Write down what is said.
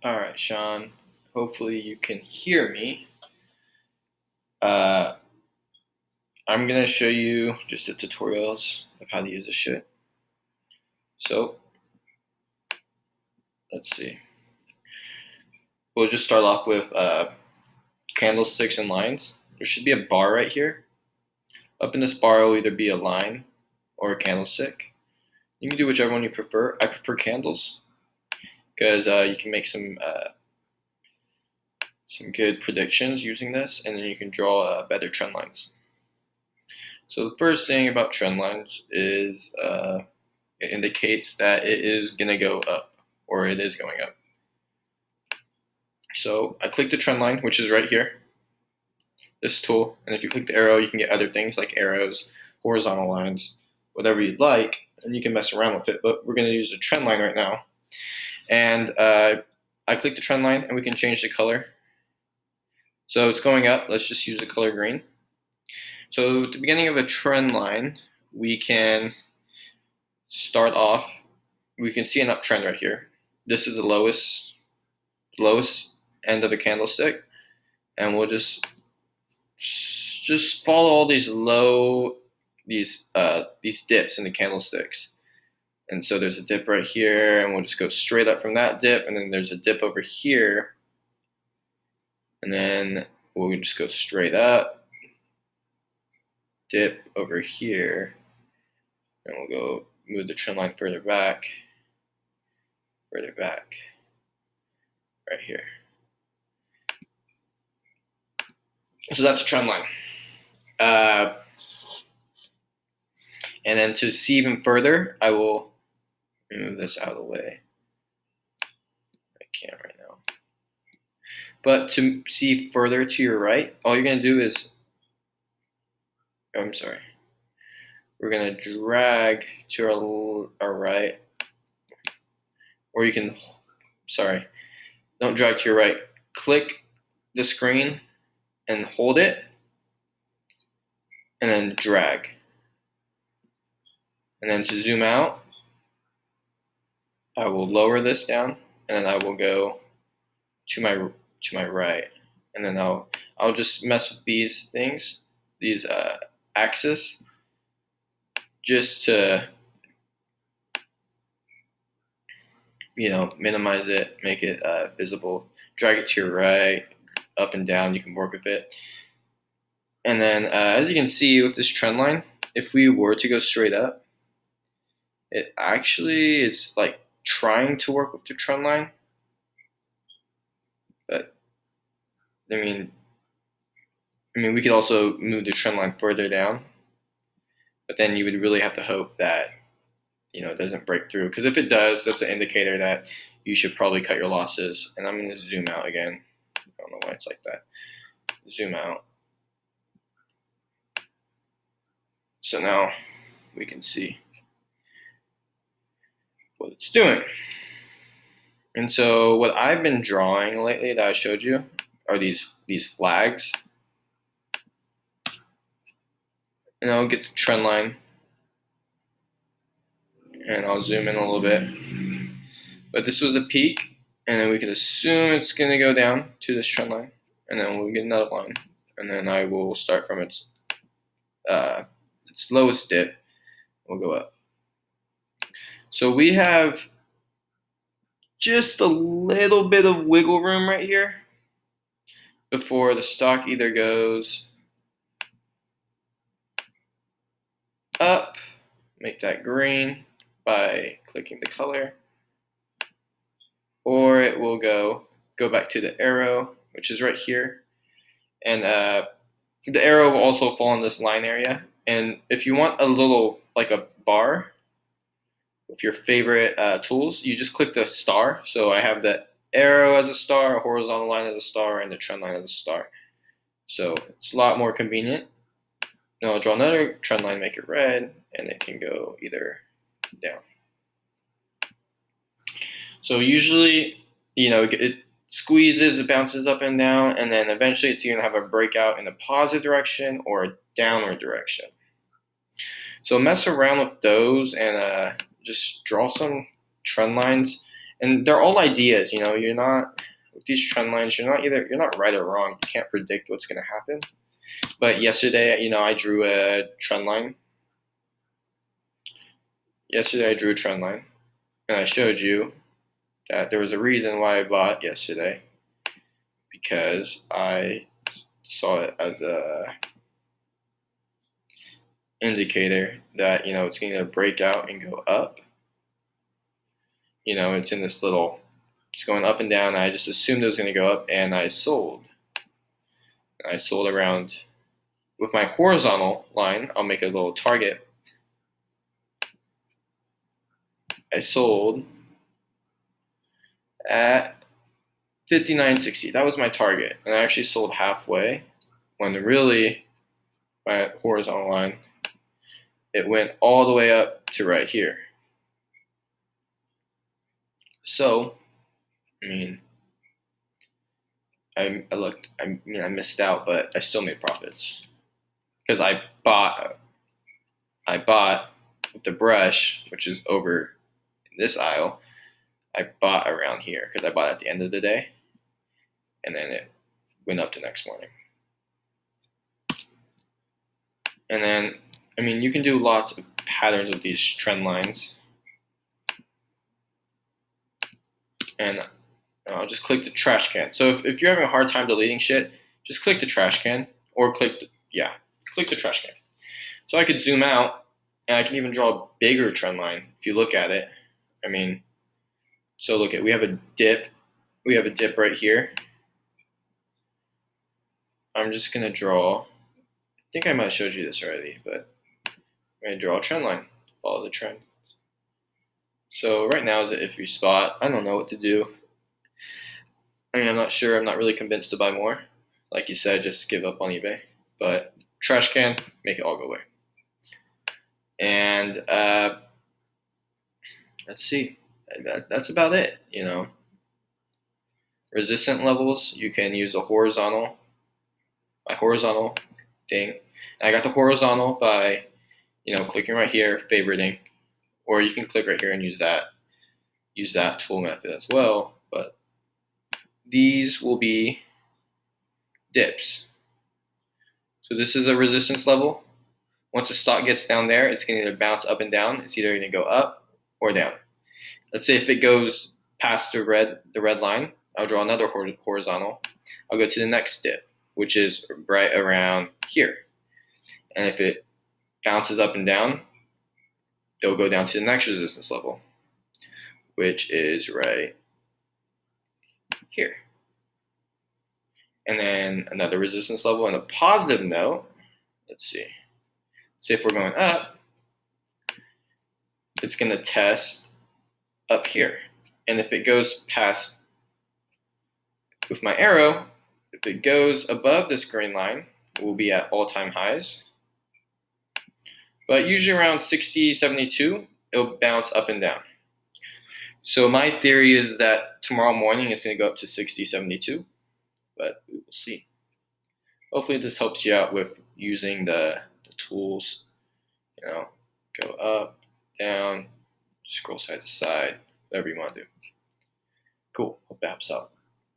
All right, Sean. Hopefully you can hear me. Uh, I'm gonna show you just the tutorials of how to use this shit. So let's see. We'll just start off with candlesticks and lines. There should be a bar right here. Up in this bar will either be a line or a candlestick. You can do whichever one you prefer. I prefer candles because you can make some good predictions using this, and then you can draw better trend lines. So the first thing about trend lines is it indicates that it is going to go up, or it is going up. So I click the trend line, which is right here, this tool, and if you click the arrow, you can get other things like arrows, horizontal lines, whatever you'd like, and you can mess around with it, but we're going to use the trend line right now. And I click the trend line, and we can change the color. So it's going up. Let's just use the color green. So at the beginning of a trend line, we can start off, we can see an uptrend right here. This is the lowest end of the candlestick, and we'll just follow all these these dips in the candlesticks. And so there's a dip right here, and we'll just go straight up from that dip, and then there's a dip over here, and then we'll just go straight up, dip over here, and we'll go move the trend line further back, right here. So that's a trend line. And then to see even further, I will move this out of the way. I can't right now. But to see further to your right, all you're going to do is, we're going to drag to our right, or you can, don't drag to your right. Click the screen and hold it, and then drag. And then to zoom out, I will lower this down, and then I will go to my right, and then I'll just mess with these things, these axes, just to minimize it, make it visible. Drag it to your right, up and down. You can work with it, and then as you can see with this trend line, if we were to go straight up, it actually is like trying to work with the trend line, but I mean, we could also move the trend line further down, but then you would really have to hope that it doesn't break through. Because if it does, that's an indicator that you should probably cut your losses. And I'm going to zoom out again. I don't know why it's like that. Zoom out. So now we can see what it's doing. And so what I've been drawing lately that I showed you are these flags. And I'll get the trend line, and I'll zoom in a little bit. But this was a peak, and then we can assume it's going to go down to this trend line, and then we'll get another line, and then I will start from its lowest dip. We'll go up. So we have just a little bit of wiggle room right here before the stock either goes up, make that green by clicking the color, or it will go back to the arrow, which is right here, and the arrow will also fall in this line area. And if you want a little, like a bar with your favorite tools, you just click the star. So I have the arrow as a star, a horizontal line as a star, and the trend line as a star. So it's a lot more convenient. Now I'll draw another trend line, make it red, and it can go either down. So usually, it squeezes, it bounces up and down, and then eventually it's going to have a breakout in a positive direction or a downward direction. So mess around with those and just draw some trend lines, And they're all ideas. You're not with these trend lines. You're not right or wrong. You can't predict what's going to happen. But yesterday, I drew a trend line. Yesterday, I drew a trend line, and I showed you that there was a reason why I bought yesterday, because I saw it as a indicator that it's going to break out and go up. It's in this little, it's going up and down. And I just assumed it was going to go up, and I sold. I sold around with my horizontal line. I'll make a little target. I sold at 59.60. That was my target, and I actually sold halfway when really my horizontal line, it went all the way up to right here. So, I missed out, but I still made profits because I bought with the brush, which is over in this aisle. I bought around here because I bought at the end of the day, and then it went up the next morning. And then, you can do lots of patterns with these trend lines. And I'll just click the trash can. So if you're having a hard time deleting shit, just click the trash can, or click the trash can. So I could zoom out, and I can even draw a bigger trend line if you look at it. So look at, we have a dip. We have a dip right here. I'm just gonna draw, I think I might have showed you this already, but I'm gonna draw a trend line, follow the trend. So right now is an iffy spot. I don't know what to do. I'm not sure. I'm not really convinced to buy more. Like you said, just give up on eBay. But trash can, make it all go away. And let's see. That's about it. Resistant levels, you can use my horizontal thing. And I got the horizontal by, clicking right here, favoriting, or you can click right here and use that tool method as well. But these will be dips. So this is a resistance level. Once the stock gets down there, it's going to either bounce up and down. It's either going to go up or down. Let's say if it goes past the red line, I'll draw another horizontal. I'll go to the next dip, which is right around here. And if it bounces up and down, it'll go down to the next resistance level, which is right here. And then another resistance level. And a positive note, let's see. Say if we're going up, it's going to test up here. And if it goes past, with my arrow, if it goes above this green line, it will be at all-time highs. But usually around 60, 72, it'll bounce up and down. So my theory is that tomorrow morning it's going to go up to 60, 72, but we will see. Hopefully this helps you out with using the tools. Go up, down, scroll side to side, whatever you want to do. Cool. Hope that helps out.